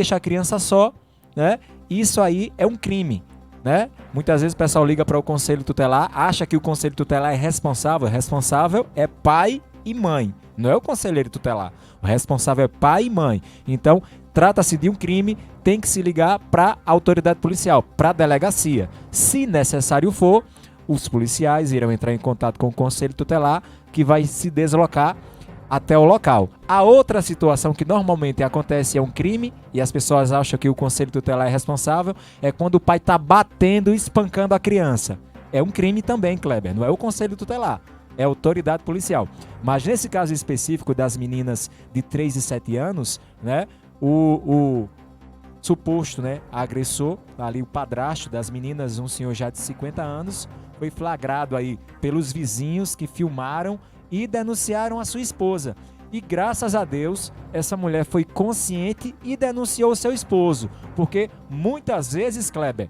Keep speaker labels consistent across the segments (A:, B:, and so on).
A: deixa a criança só, né? Isso aí é um crime, né? Muitas vezes o pessoal liga para o conselho tutelar, acha que o conselho tutelar é responsável. O responsável é pai e mãe, não é o conselheiro tutelar. O responsável é pai e mãe. Então, trata-se de um crime, tem que se ligar para a autoridade policial, para a delegacia. Se necessário for, os policiais irão entrar em contato com o conselho tutelar, que vai se deslocar até o local. A outra situação que normalmente acontece é um crime e as pessoas acham que o conselho tutelar é responsável, é quando o pai está batendo e espancando a criança. É um crime também, Kleber, não é o conselho tutelar, é a autoridade policial. Mas nesse caso específico das meninas de 3 e 7 anos, né, o suposto, né, agressor, ali o padrasto das meninas, um senhor já de 50 anos, foi flagrado aí pelos vizinhos que filmaram e denunciaram a sua esposa. E graças a Deus, essa mulher foi consciente e denunciou seu esposo. Porque muitas vezes, Kleber,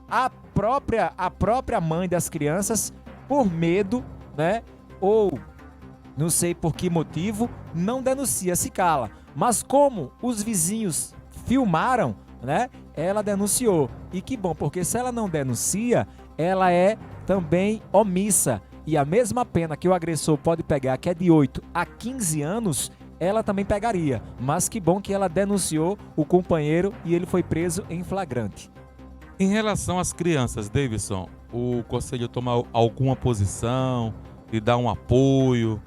A: a própria mãe das crianças, por medo, né, ou não sei por que motivo, não denuncia, se cala. Mas como os vizinhos filmaram, né, ela denunciou. E que bom, porque se ela não denuncia, ela é também omissa. E a mesma pena que o agressor pode pegar, que é de 8 a 15 anos, ela também pegaria. Mas que bom que ela denunciou o companheiro e ele foi preso em flagrante.
B: Em relação às crianças, Davidson, o conselho toma alguma posição, de dar um apoio,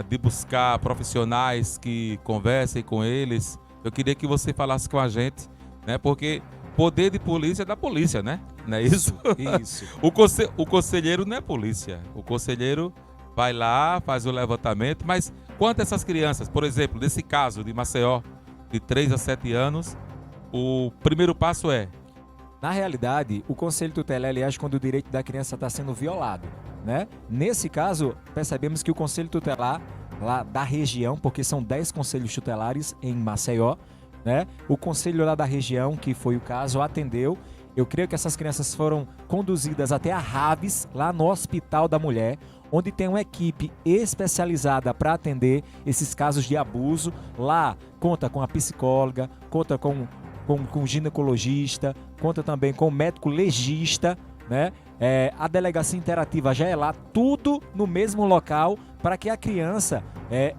B: de buscar profissionais que conversem com eles? Eu queria que você falasse com a gente, né? Porque poder de polícia é da polícia, né? Não é isso?
A: Isso.
B: O conselheiro não é polícia. O conselheiro vai lá, faz o levantamento, mas quanto a essas crianças, por exemplo, nesse caso de Maceió, de 3 a 7 anos, o primeiro passo é...
A: Na realidade, o conselho tutelar ele age quando o direito da criança está sendo violado, né? Nesse caso, percebemos que o conselho tutelar lá da região, porque são 10 conselhos tutelares em Maceió, né? O conselho lá da região, que foi o caso, atendeu. Eu creio que essas crianças foram conduzidas até a Raves, lá no Hospital da Mulher, onde tem uma equipe especializada para atender esses casos de abuso. Lá conta com a psicóloga, conta com ginecologista, conta também com o médico legista, né? A delegacia interativa já é lá, tudo no mesmo local, para que a criança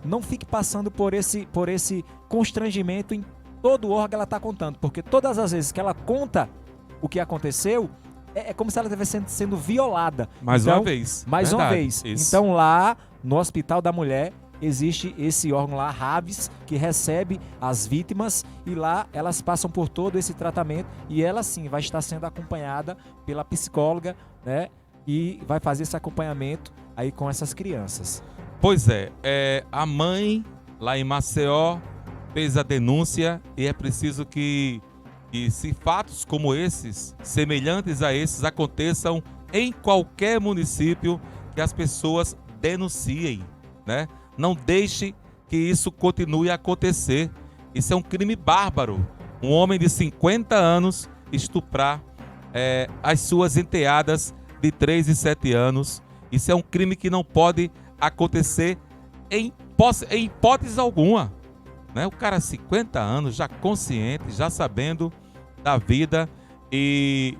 A: não fique passando por esse constrangimento em todo o órgão que ela está contando, porque todas as vezes que ela conta o que aconteceu, é como se ela estivesse sendo violada.
B: Mais
A: então,
B: uma vez.
A: Mais
B: Verdade,
A: uma vez.
B: isso.
A: Então lá no Hospital da Mulher existe esse órgão lá, Raves, que recebe as vítimas e lá elas passam por todo esse tratamento e ela sim vai estar sendo acompanhada pela psicóloga, né? E vai fazer esse acompanhamento aí com essas crianças.
B: Pois é, a mãe lá em Maceió fez a denúncia e é preciso que se fatos como esses, semelhantes a esses, aconteçam em qualquer município, que as pessoas denunciem, né? Não deixe que isso continue a acontecer. Isso é um crime bárbaro. Um homem de 50 anos estuprar as suas enteadas de 3 e 7 anos. Isso é um crime que não pode acontecer em hipótese alguma, né? O cara 50 anos, já consciente, já sabendo da vida e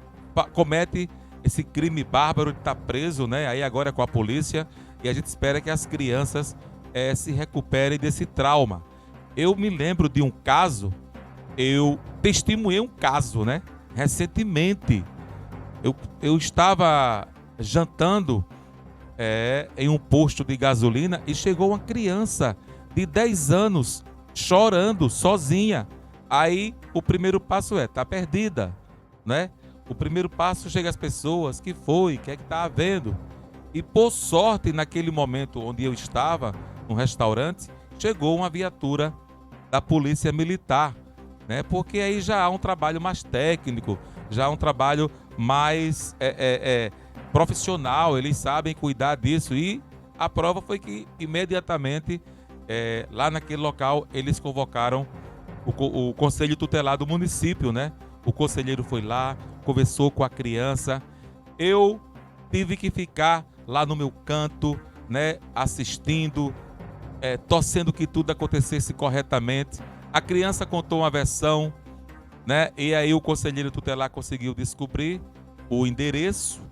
B: comete esse crime bárbaro de estar preso, né? Aí agora com a polícia, e a gente espera que as crianças se recuperem desse trauma. Eu me lembro de um caso, eu testemunhei um caso, né? Recentemente, eu estava jantando em um posto de gasolina e chegou uma criança de 10 anos chorando sozinha. Aí o primeiro passo tá perdida, né? O primeiro passo chega às pessoas, que foi, o que é que tá havendo? E por sorte, naquele momento onde eu estava, no restaurante, chegou uma viatura da polícia militar, né? Porque aí já há um trabalho mais técnico, já há um trabalho mais profissional, eles sabem cuidar disso. E a prova foi que imediatamente, lá naquele local, eles convocaram o conselho tutelar do município, né? O conselheiro foi lá, conversou com a criança. Eu tive que ficar lá no meu canto, né? Assistindo, torcendo que tudo acontecesse corretamente. A criança contou uma versão, né? E aí o conselheiro tutelar conseguiu descobrir o endereço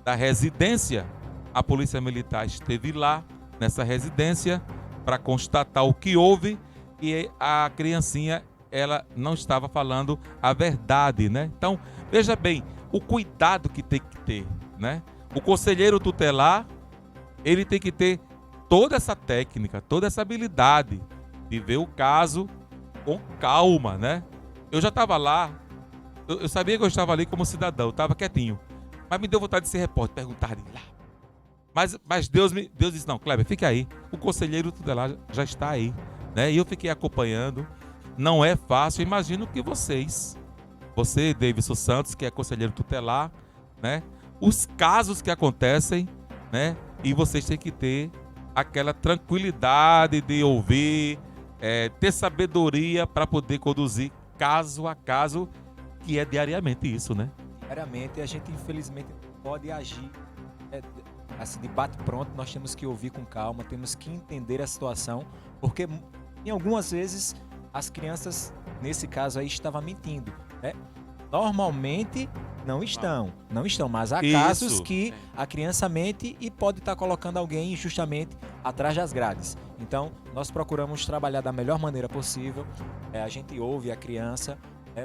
B: da residência. A polícia militar esteve lá, nessa residência, para constatar o que houve, e a criancinha, ela não estava falando a verdade, né? Então, veja bem, o cuidado que tem que ter, né? O conselheiro tutelar, ele tem que ter toda essa técnica, toda essa habilidade de ver o caso com calma, né? Eu já estava lá, eu sabia que eu estava ali como cidadão, eu estava quietinho, mas me deu vontade de ser repórter, perguntar de lá. Mas Deus disse, não, Kleber, fica aí, o conselheiro tutelar já está aí, né? E eu fiquei acompanhando, não é fácil, imagino que você, Davidson Santos, que é conselheiro tutelar, né? Os casos que acontecem, né? E vocês têm que ter aquela tranquilidade de ouvir, ter sabedoria para poder conduzir caso a caso, que é diariamente isso, né?
A: Diariamente a gente infelizmente não pode agir assim de bate pronto, nós temos que ouvir com calma, temos que entender a situação, porque em algumas vezes as crianças, nesse caso aí, estavam mentindo, né? Normalmente não estão, mas há casos que a criança mente e pode estar colocando alguém justamente atrás das grades. Então, nós procuramos trabalhar da melhor maneira possível, a gente ouve a criança,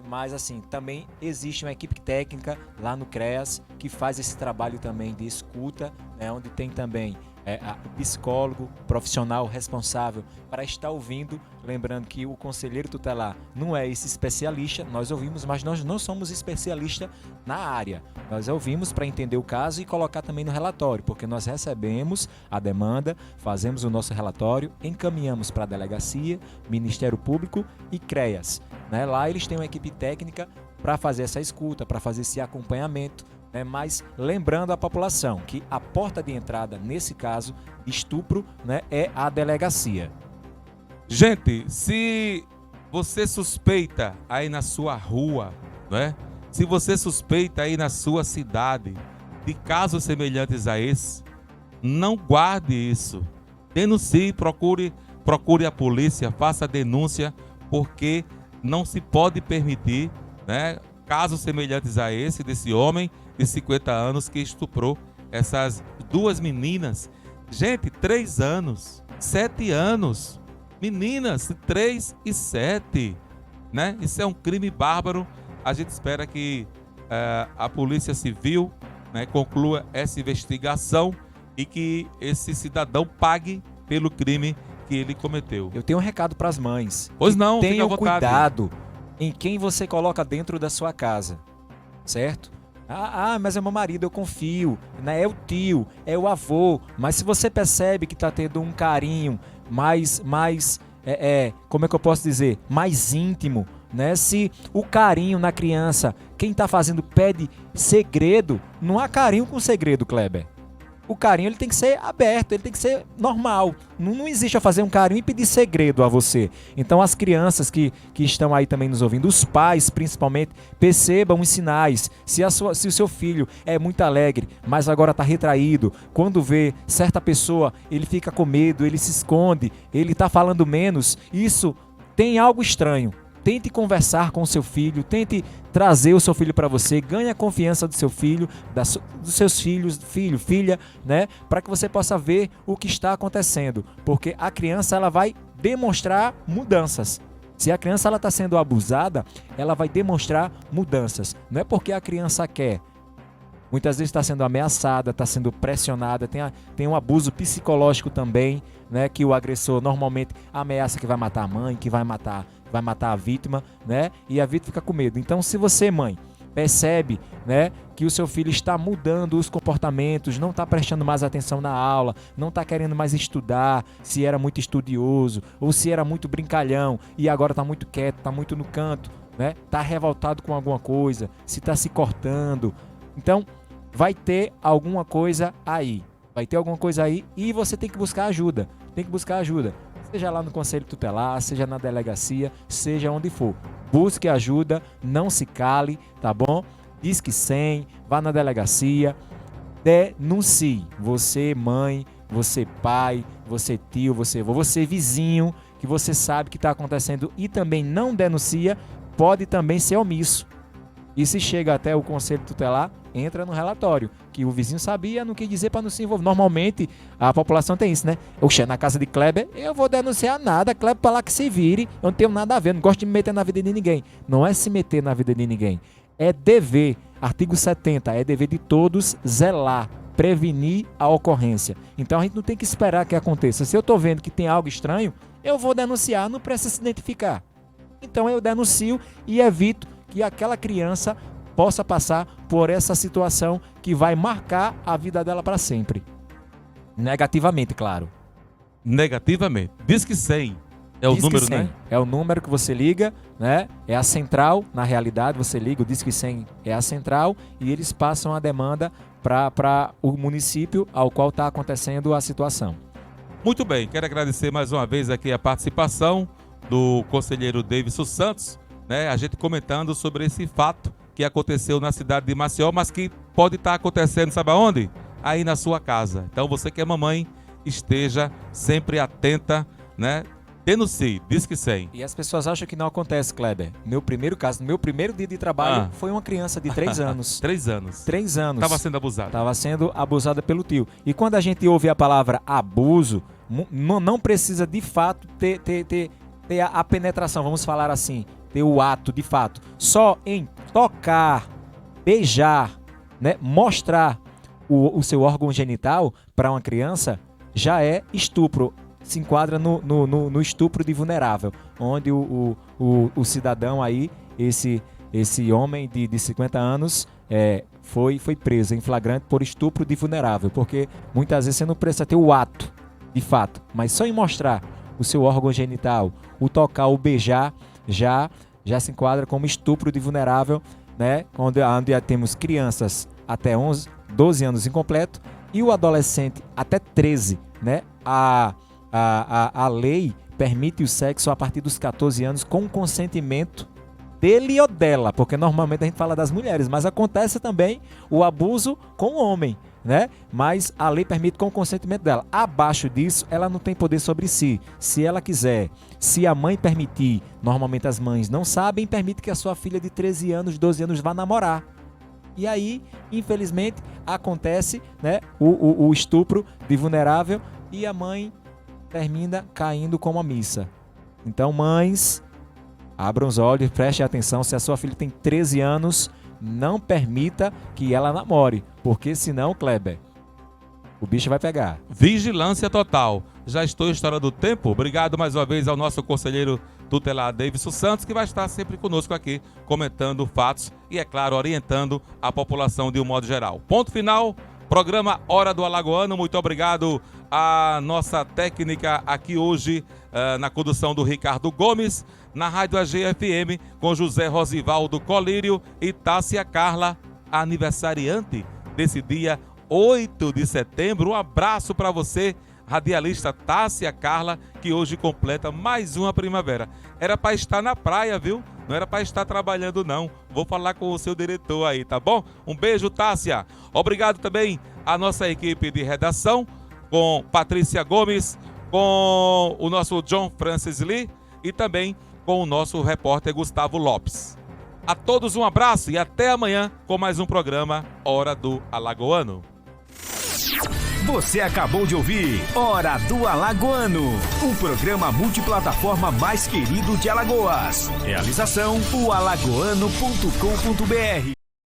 A: mas assim, também existe uma equipe técnica lá no CREAS que faz esse trabalho também de escuta, né, onde tem também o psicólogo, profissional responsável para estar ouvindo, lembrando que o conselheiro tutelar não é esse especialista, nós ouvimos, mas nós não somos especialistas na área, nós ouvimos para entender o caso e colocar também no relatório, porque nós recebemos a demanda, fazemos o nosso relatório, encaminhamos para a delegacia, Ministério Público e CREAS, né? Lá eles têm uma equipe técnica para fazer essa escuta, para fazer esse acompanhamento, mas lembrando a população que a porta de entrada, nesse caso, estupro, né, é a delegacia.
B: Gente, se você suspeita aí na sua rua, né? Se você suspeita aí na sua cidade de casos semelhantes a esse, não guarde isso. Denuncie, procure a polícia, faça a denúncia, porque não se pode permitir, né, casos semelhantes a esse, desse homem de 50 anos que estuprou essas duas meninas. Gente, 3 anos, 7 anos, meninas, 3 e 7, né? Isso é um crime bárbaro. A gente espera que a Polícia Civil, né, conclua essa investigação e que esse cidadão pague pelo crime que ele cometeu.
A: Eu tenho um recado para as mães.
B: Pois não,
A: tenham cuidado em quem você coloca dentro da sua casa, certo? Mas é meu marido, eu confio, né? É o tio, é o avô. Mas se você percebe que está tendo um carinho mais como é que eu posso dizer? Mais íntimo, né? Se o carinho na criança, quem está fazendo pede segredo, não há carinho com segredo, Kleber. O carinho ele tem que ser aberto, ele tem que ser normal. Não existe eu fazer um carinho e pedir segredo a você. Então as crianças que estão aí também nos ouvindo, os pais principalmente, percebam os sinais. Se o seu filho é muito alegre, mas agora está retraído, quando vê certa pessoa, ele fica com medo, ele se esconde, ele está falando menos, isso tem algo estranho. Tente conversar com o seu filho, tente trazer o seu filho para você, ganhe a confiança do seu filho, dos seus filhos, filho, filha, né? Para que você possa ver o que está acontecendo, porque a criança ela vai demonstrar mudanças. Se a criança está sendo abusada, ela vai demonstrar mudanças. Não é porque a criança quer. Muitas vezes está sendo ameaçada, está sendo pressionada, tem um abuso psicológico também, né? Que o agressor normalmente ameaça que vai matar a mãe, que vai matar a vítima, né? E a vítima fica com medo. Então, se você, mãe, percebe, né, que o seu filho está mudando os comportamentos, não está prestando mais atenção na aula, não está querendo mais estudar, se era muito estudioso ou se era muito brincalhão e agora está muito quieto, está muito no canto, né? Está revoltado com alguma coisa, se está se cortando. Então, vai ter alguma coisa aí. Vai ter alguma coisa aí e você tem que buscar ajuda. Tem que buscar ajuda. Seja lá no Conselho Tutelar, seja na delegacia, seja onde for. Busque ajuda, não se cale, tá bom? Disque 100, vá na delegacia, denuncie. Você mãe, você pai, você tio, você avô, você vizinho que você sabe que está acontecendo e também não denuncia, pode também ser omisso. E se chega até o conselho tutelar, entra no relatório, que o vizinho sabia, não quis dizer para não se envolver. Normalmente, a população tem isso, né? Oxe, na casa de Kleber, eu vou denunciar nada, Kleber para lá que se vire, eu não tenho nada a ver, não gosto de me meter na vida de ninguém. Não é se meter na vida de ninguém, é dever, artigo 70, é dever de todos zelar, prevenir a ocorrência. Então a gente não tem que esperar que aconteça. Se eu estou vendo que tem algo estranho, eu vou denunciar, não precisa se identificar. Então eu denuncio e evito que aquela criança possa passar por essa situação que vai marcar a vida dela para sempre. Negativamente, claro.
B: Negativamente. Disque 100 é o
A: Disque
B: número,
A: 100,
B: né?
A: É o número que você liga, né? É a central, na realidade, você liga, o Disque 100 é a central e eles passam a demanda para o município ao qual está acontecendo a situação.
B: Muito bem, quero agradecer mais uma vez aqui a participação do conselheiro Davidson Santos, né? A gente comentando sobre esse fato que aconteceu na cidade de Maceió, mas que pode estar acontecendo, sabe aonde? Aí na sua casa. Então você que é mamãe, esteja sempre atenta, né? Denuncie, Disque 100.
A: E as pessoas acham que não acontece, Kleber. Meu primeiro caso, no meu primeiro dia de trabalho, foi uma criança de 3 anos.
B: 3 anos.
A: 3 anos.
B: Estava sendo abusada.
A: Estava sendo abusada pelo tio. E quando a gente ouve a palavra abuso, não precisa de fato ter a penetração, vamos falar assim, ter o ato de fato. Só em tocar, beijar, né, mostrar o seu órgão genital para uma criança já é estupro. Se enquadra no estupro de vulnerável, onde o cidadão aí, esse homem de 50 anos, foi preso em flagrante por estupro de vulnerável, porque muitas vezes você não precisa ter o ato, de fato, mas só em mostrar o seu órgão genital, o tocar, o beijar, já se enquadra como estupro de vulnerável, né? Onde temos crianças até 12 anos incompleto e o adolescente até 13, né? A lei permite o sexo a partir dos 14 anos com consentimento dele ou dela, porque normalmente a gente fala das mulheres, mas acontece também o abuso com o homem, né? Mas a lei permite com o consentimento dela. Abaixo disso, ela não tem poder sobre si. Se ela quiser, se a mãe permitir, normalmente as mães não sabem, permite que a sua filha de 13 anos, 12 anos vá namorar. E aí, infelizmente, acontece, né, o estupro de vulnerável e a mãe termina caindo como a missa. Então, mães, abram os olhos, prestem atenção. Se a sua filha tem 13 anos, não permita que ela namore, porque senão, Kleber, o bicho vai pegar.
B: Vigilância total. Já estou estourando o tempo. Obrigado mais uma vez ao nosso conselheiro tutelar Davidson Santos, que vai estar sempre conosco aqui, comentando fatos e, é claro, orientando a população de um modo geral. Ponto final. Programa Hora do Alagoano. Muito obrigado à nossa técnica aqui hoje, na condução do Ricardo Gomes, na Rádio AGFM, com José Rosivaldo Colírio e Tássia Carla, aniversariante desse dia 8 de setembro. Um abraço para você, radialista Tássia Carla, que hoje completa mais uma primavera. Era para estar na praia, viu? Não era para estar trabalhando, não. Vou falar com o seu diretor aí, tá bom? Um beijo, Tássia. Obrigado também à nossa equipe de redação, com Patrícia Gomes, com o nosso John Francis Lee e também com o nosso repórter Gustavo Lopes. A todos um abraço e até amanhã com mais um programa Hora do Alagoano.
C: Você acabou de ouvir Hora do Alagoano, o programa multiplataforma mais querido de Alagoas. Realização: o alagoano.com.br.